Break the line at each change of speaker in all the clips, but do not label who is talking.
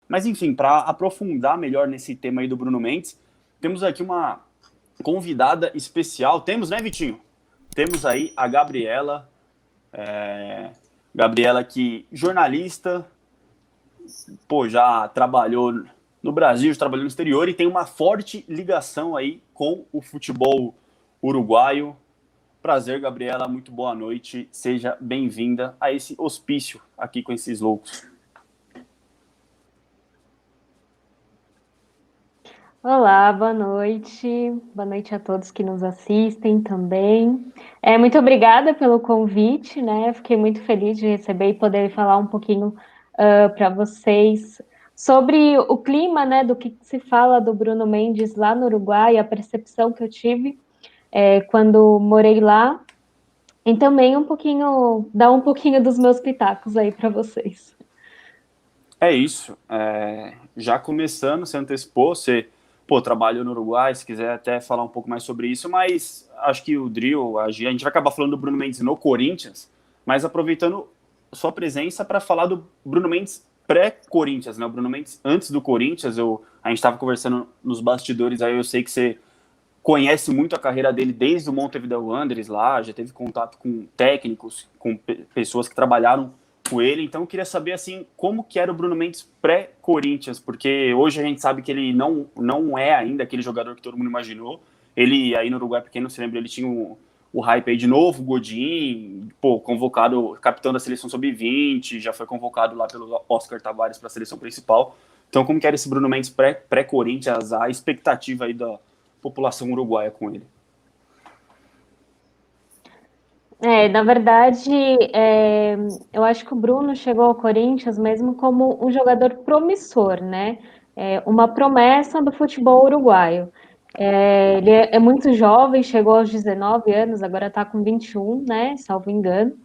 Mas enfim, para aprofundar melhor nesse tema aí do Bruno Mendes, temos aqui uma convidada especial. Temos, né, Vitinho? Temos aí a Gabriela. Gabriela que jornalista, pô, já trabalhou no Brasil, já trabalhou no exterior e tem uma forte ligação aí com o futebol uruguaio. Prazer, Gabriela, muito boa noite. Seja bem-vinda a esse hospício aqui com esses loucos.
Olá, boa noite. Boa noite a todos que nos assistem também. Muito obrigada pelo convite, né? Fiquei muito feliz de receber e poder falar um pouquinho para vocês sobre o clima, né? Do que se fala do Bruno Mendes lá no Uruguai, a percepção que eu tive quando morei lá, e também dar um pouquinho dos meus pitacos aí para vocês.
É isso. Já começando, você antecipou, você pô, trabalhou no Uruguai, se quiser até falar um pouco mais sobre isso, mas acho que o Drill, a gente vai acabar falando do Bruno Mendes no Corinthians, mas aproveitando sua presença para falar do Bruno Mendes pré-Corinthians, né? O Bruno Mendes antes do Corinthians, a gente estava conversando nos bastidores, aí eu sei que você conhece muito a carreira dele desde o Montevideo Wanderers lá, já teve contato com técnicos, com pessoas que trabalharam com ele, então eu queria saber assim, como que era o Bruno Mendes pré-Corinthians, porque hoje a gente sabe que ele não é ainda aquele jogador que todo mundo imaginou. Ele aí no Uruguai, pra quem não se lembra, ele tinha o hype aí de novo, Godin, pô, convocado, capitão da seleção sub-20, já foi convocado lá pelo Oscar Tavares para a seleção principal. Então, como que era esse Bruno Mendes pré-Corinthians, a expectativa aí da população uruguaia com ele?
Na verdade, eu acho que o Bruno chegou ao Corinthians mesmo como um jogador promissor, né? Uma promessa do futebol uruguaio. Ele é muito jovem, chegou aos 19 anos, agora está com 21, né? Salvo engano.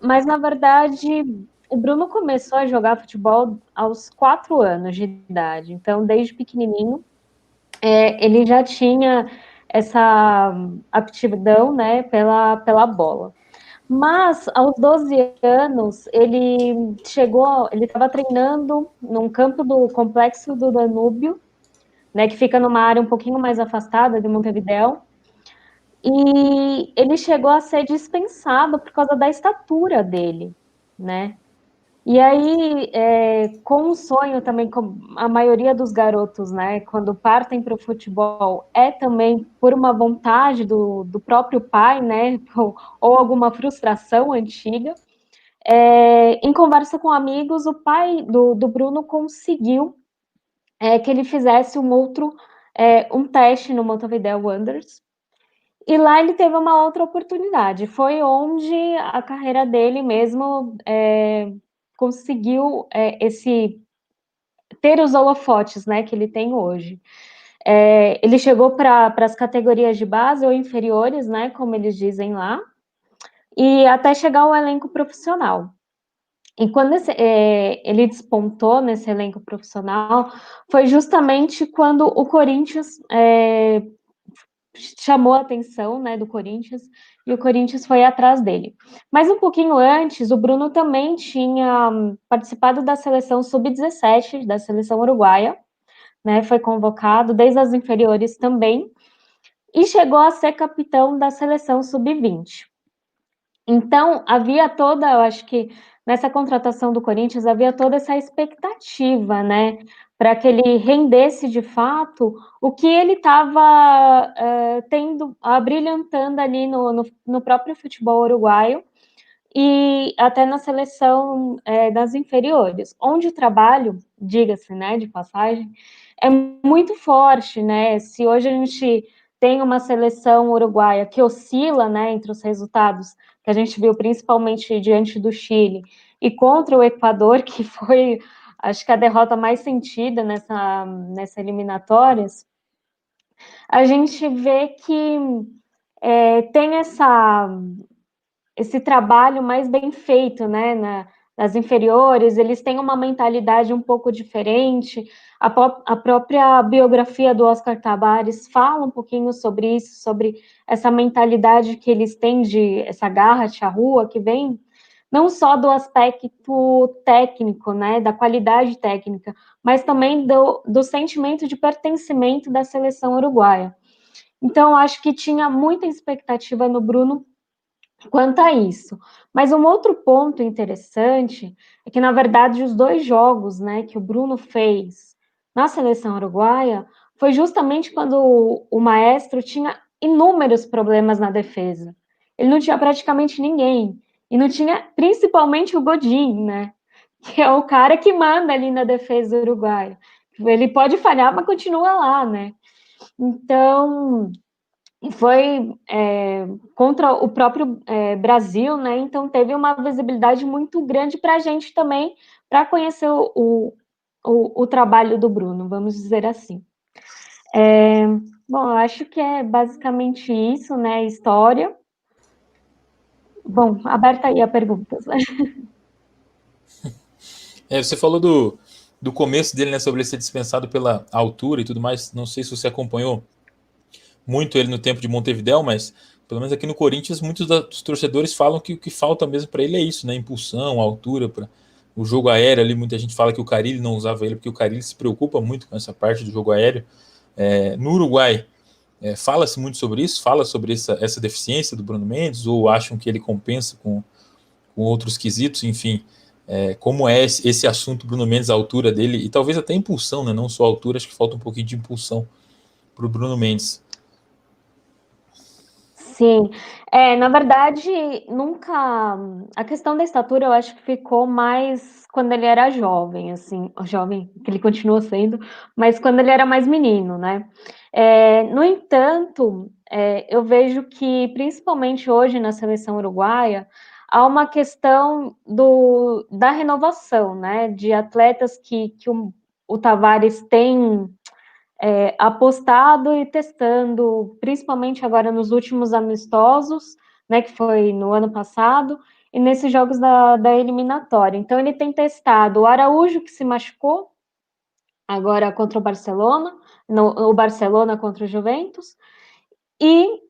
Mas, na verdade, o Bruno começou a jogar futebol aos 4 anos de idade. Então, desde pequenininho, ele já tinha essa aptidão, né, pela bola. Mas aos 12 anos ele estava treinando num campo do Complexo do Danúbio, né, que fica numa área um pouquinho mais afastada de Montevidéu, e ele chegou a ser dispensado por causa da estatura dele, né? E aí, com o sonho também, como a maioria dos garotos, né, quando partem para o futebol, é também por uma vontade do próprio pai, né, ou alguma frustração antiga. Em conversa com amigos, o pai do Bruno conseguiu que ele fizesse um teste no Montevideo Wanderers, e lá ele teve uma outra oportunidade. Foi onde a carreira dele mesmo conseguiu ter os holofotes, né, que ele tem hoje. Ele chegou para as categorias de base ou inferiores, né, como eles dizem lá, e até chegar ao elenco profissional. E quando ele despontou nesse elenco profissional, foi justamente quando o Corinthians chamou a atenção, né, do Corinthians, e o Corinthians foi atrás dele. Mas um pouquinho antes, o Bruno também tinha participado da seleção sub-17, da seleção uruguaia, né, foi convocado desde as inferiores também, e chegou a ser capitão da seleção sub-20. Então, havia toda, eu acho que nessa contratação do Corinthians, havia toda essa expectativa, né, para que ele rendesse de fato o que ele estava brilhantando ali no próprio futebol uruguaio e até na seleção das inferiores, onde o trabalho, diga-se, né, de passagem, é muito forte, né? Se hoje a gente tem uma seleção uruguaia que oscila, né, entre os resultados que a gente viu principalmente diante do Chile e contra o Equador, que foi, acho que a derrota mais sentida nessa eliminatórias, a gente vê que tem esse trabalho mais bem feito, né, nas inferiores, eles têm uma mentalidade um pouco diferente, a própria biografia do Oscar Tabares fala um pouquinho sobre isso, sobre essa mentalidade que eles têm essa garra, charrua, que vem não só do aspecto técnico, né, da qualidade técnica, mas também do sentimento de pertencimento da seleção uruguaia. Então, acho que tinha muita expectativa no Bruno quanto a isso. Mas um outro ponto interessante é que, na verdade, os 2 jogos, né, que o Bruno fez na seleção uruguaia foi justamente quando o Maestro tinha inúmeros problemas na defesa. Ele não tinha praticamente ninguém. E não tinha principalmente o Godin, né? Que é o cara que manda ali na defesa uruguaia. Ele pode falhar, mas continua lá, né? Então, foi contra o próprio Brasil, né? Então teve uma visibilidade muito grande para a gente também, para conhecer o trabalho do Bruno, vamos dizer assim. Bom, eu acho que é basicamente isso, né? História. Bom, aberta aí a perguntas.
Você falou do começo dele, né, sobre ele ser dispensado pela altura e tudo mais. Não sei se você acompanhou muito ele no tempo de Montevidéu, mas pelo menos aqui no Corinthians, muitos dos torcedores falam que o que falta mesmo para ele é isso, né? Impulsão, altura, para o jogo aéreo ali. Muita gente fala que o Carille não usava ele porque o Carille se preocupa muito com essa parte do jogo aéreo. No Uruguai, fala-se muito sobre isso, fala sobre essa deficiência do Bruno Mendes, ou acham que ele compensa com outros quesitos, enfim. Como é esse assunto Bruno Mendes, a altura dele, e talvez até impulsão, né? Não só a altura, acho que falta um pouquinho de impulsão para o Bruno Mendes.
Sim, na verdade, nunca. A questão da estatura eu acho que ficou mais quando ele era jovem, assim, jovem, que ele continua sendo, mas quando ele era mais menino, né? No entanto, eu vejo que, principalmente hoje na seleção uruguaia, há uma questão da renovação, né? De atletas que o Tavares tem apostado e testando, principalmente agora nos últimos amistosos, né, que foi no ano passado, e nesses jogos da eliminatória. Então, ele tem testado o Araújo, que se machucou, agora contra o Barcelona, o Barcelona contra o Juventus, e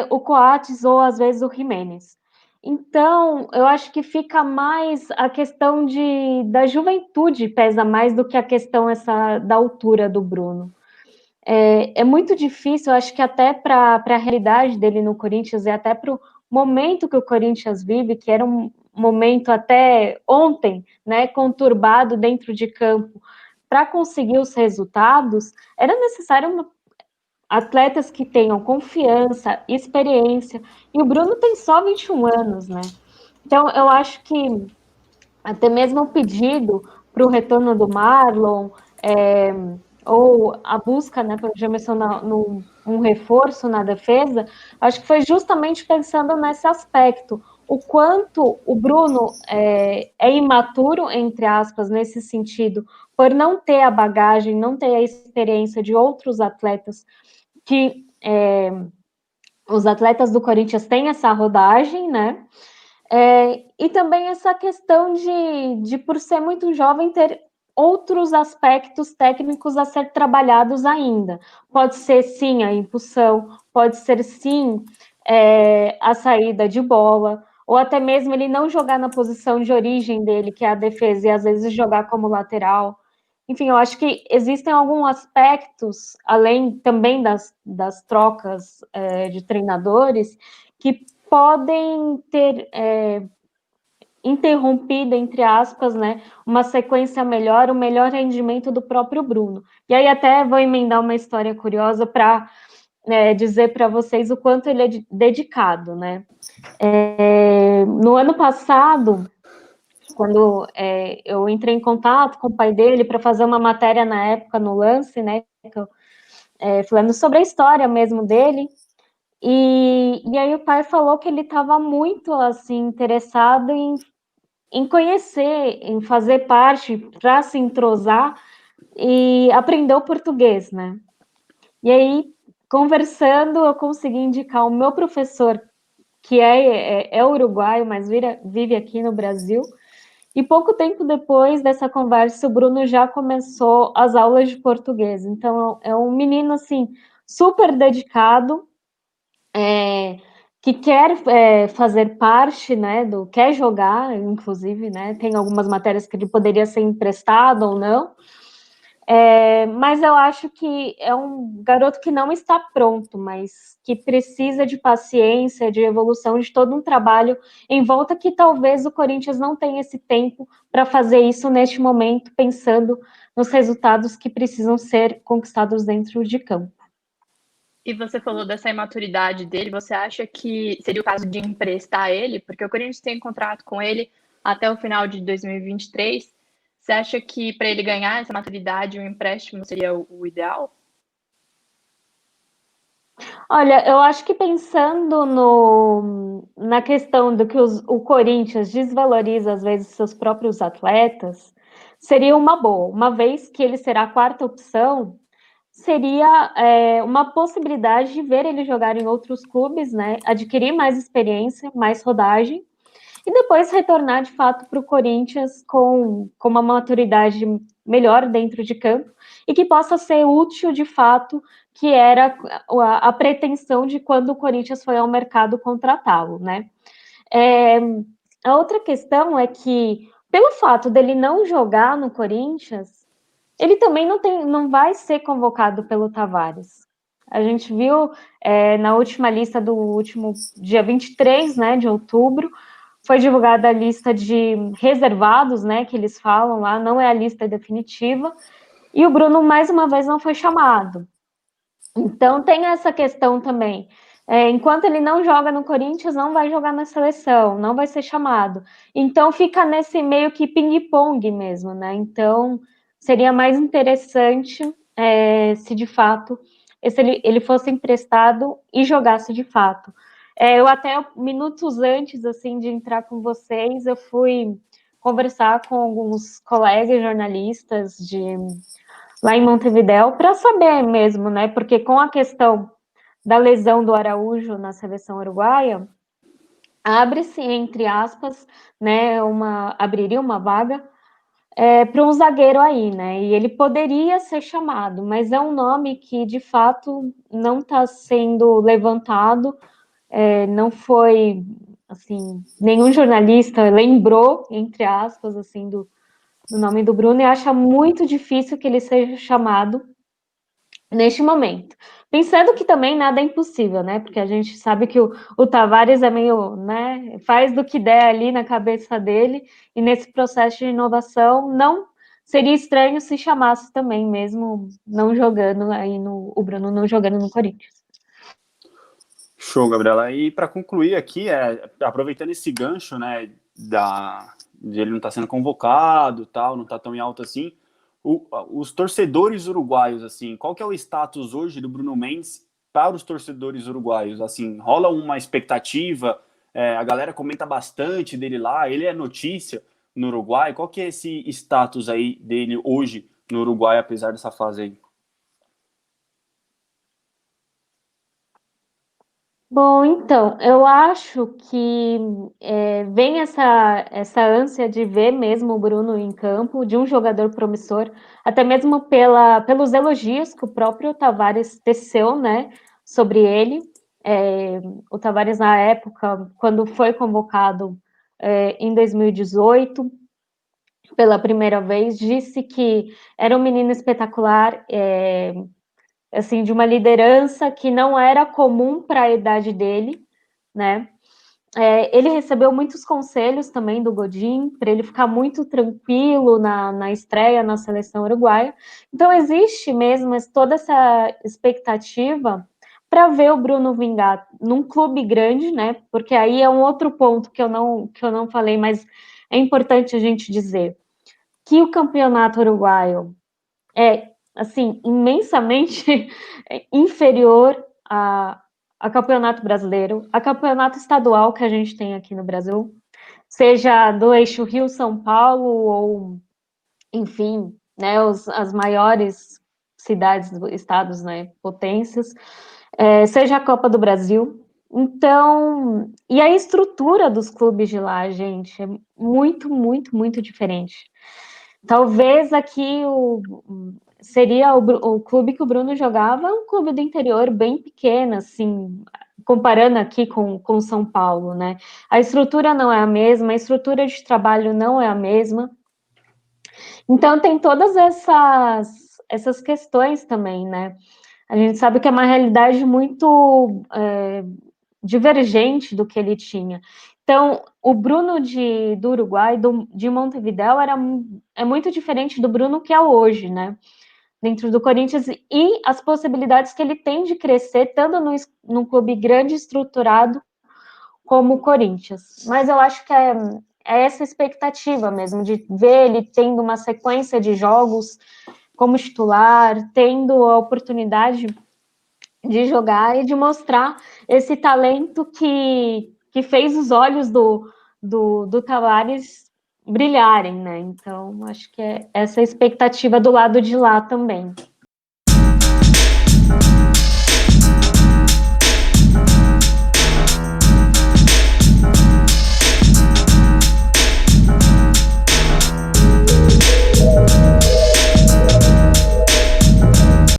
o Coates ou, às vezes, o Jiménez. Então, eu acho que fica mais a questão da juventude pesa mais do que a questão da altura do Bruno. É muito difícil, eu acho que até para a realidade dele no Corinthians e até para o momento que o Corinthians vive, que era um momento até ontem, né, conturbado dentro de campo, para conseguir os resultados, era necessário atletas que tenham confiança, experiência, e o Bruno tem só 21 anos, né? Então, eu acho que até mesmo o pedido para o retorno do Marlon, ou a busca, né, pelo Jamerson um reforço na defesa, acho que foi justamente pensando nesse aspecto. O quanto o Bruno é imaturo, entre aspas, nesse sentido, por não ter a bagagem, não ter a experiência de outros atletas que os atletas do Corinthians têm essa rodagem, né? E também essa questão de, por ser muito jovem, ter outros aspectos técnicos a ser trabalhados ainda. Pode ser, sim, a impulsão, pode ser, sim, a saída de bola, ou até mesmo ele não jogar na posição de origem dele, que é a defesa, e às vezes jogar como lateral. Enfim, eu acho que existem alguns aspectos, além também das trocas de treinadores, que podem ter interrompido, entre aspas, né, uma sequência melhor, o melhor rendimento do próprio Bruno. E aí até vou emendar uma história curiosa para dizer para vocês o quanto ele é dedicado, né? No ano passado, quando eu entrei em contato com o pai dele para fazer uma matéria na época no Lance, né, falando sobre a história mesmo dele, e aí o pai falou que ele estava muito assim interessado em conhecer, em fazer parte, para se entrosar e aprender o português, né? E aí, conversando, eu consegui indicar o meu professor, que é uruguaio, mas vive aqui no Brasil. E pouco tempo depois dessa conversa, o Bruno já começou as aulas de português. Então, é um menino, assim, super dedicado, que quer fazer parte, né, quer jogar, inclusive, né, tem algumas matérias que ele poderia ser emprestado ou não, mas eu acho que é um garoto que não está pronto, mas que precisa de paciência, de evolução, de todo um trabalho em volta que talvez o Corinthians não tenha esse tempo para fazer isso neste momento, pensando nos resultados que precisam ser conquistados dentro de campo.
E você falou dessa imaturidade dele, você acha que seria o caso de emprestar ele? Porque o Corinthians tem um contrato com ele até o final de 2023. Você acha que para ele ganhar essa maturidade, um empréstimo seria o ideal?
Olha, eu acho que pensando na questão do que o Corinthians desvaloriza às vezes seus próprios atletas, seria uma boa, uma vez que ele será a quarta opção, seria uma possibilidade de ver ele jogar em outros clubes, né? Adquirir mais experiência, mais rodagem, e depois retornar de fato para o Corinthians com uma maturidade melhor dentro de campo e que possa ser útil de fato, que era a pretensão de quando o Corinthians foi ao mercado contratá-lo, né? A outra questão é que, pelo fato dele não jogar no Corinthians, ele também não vai ser convocado pelo Tavares. A gente viu na última lista do último dia 23, né, de outubro, foi divulgada a lista de reservados, né, que eles falam lá, não é a lista definitiva, e o Bruno, mais uma vez, não foi chamado. Então, tem essa questão também. Enquanto ele não joga no Corinthians, não vai jogar na seleção, não vai ser chamado. Então, fica nesse meio que ping-pong mesmo, né? Então, seria mais interessante se, de fato, ele fosse emprestado e jogasse de fato. Eu até, minutos antes, assim, de entrar com vocês, eu fui conversar com alguns colegas jornalistas lá em Montevidéu para saber mesmo, né? Porque com a questão da lesão do Araújo na seleção uruguaia, abre-se, entre aspas, né, abriria uma vaga para um zagueiro aí, né? E ele poderia ser chamado, mas é um nome que, de fato, não está sendo levantado, não foi, assim, nenhum jornalista lembrou, entre aspas, assim, do nome do Bruno, e acha muito difícil que ele seja chamado neste momento. Pensando que também nada é impossível, né? Porque a gente sabe que o Tavares é meio, né? Faz do que der ali na cabeça dele, e nesse processo de inovação não seria estranho se chamasse também, mesmo não jogando aí o Bruno não jogando no Corinthians.
Show, Gabriela. E para concluir aqui, aproveitando esse gancho, né, de ele não estar sendo convocado, tal, não está tão em alta assim, os torcedores uruguaios, assim, qual que é o status hoje do Bruno Mendes para os torcedores uruguaios? Assim, rola uma expectativa, a galera comenta bastante dele lá, ele é notícia no Uruguai, qual que é esse status aí dele hoje no Uruguai, apesar dessa fase aí?
Bom, então, eu acho que vem essa ânsia de ver mesmo o Bruno em campo, de um jogador promissor, até mesmo pelos elogios que o próprio Tavares teceu, né, sobre ele. O Tavares, na época, quando foi convocado em 2018, pela primeira vez, disse que era um menino espetacular, assim, de uma liderança que não era comum para a idade dele, né? Ele recebeu muitos conselhos também do Godin, para ele ficar muito tranquilo na estreia na seleção uruguaia. Então, existe mesmo toda essa expectativa para ver o Bruno vingar num clube grande, né? Porque aí é um outro ponto que eu não falei, mas é importante a gente dizer que o campeonato uruguaio é, assim, imensamente inferior a campeonato brasileiro, a campeonato estadual que a gente tem aqui no Brasil, seja do eixo Rio-São Paulo ou, enfim, né, as maiores cidades, estados, né, potências, seja a Copa do Brasil. Então, e a estrutura dos clubes de lá, gente, é muito, muito, muito diferente. Talvez aqui seria o clube que o Bruno jogava, um clube do interior bem pequeno, assim, comparando aqui com São Paulo, né? A estrutura não é a mesma, a estrutura de trabalho não é a mesma. Então, tem todas essas questões também, né? A gente sabe que é uma realidade muito divergente do que ele tinha. Então, o Bruno do Uruguai, de Montevidéu, é muito diferente do Bruno que é hoje, né? Dentro do Corinthians, e as possibilidades que ele tem de crescer, tanto num clube grande estruturado como o Corinthians. Mas eu acho que é essa expectativa mesmo, de ver ele tendo uma sequência de jogos como titular, tendo a oportunidade de jogar e de mostrar esse talento que fez os olhos do Tavares brilharem, né? Então, acho que é essa expectativa do lado de lá também.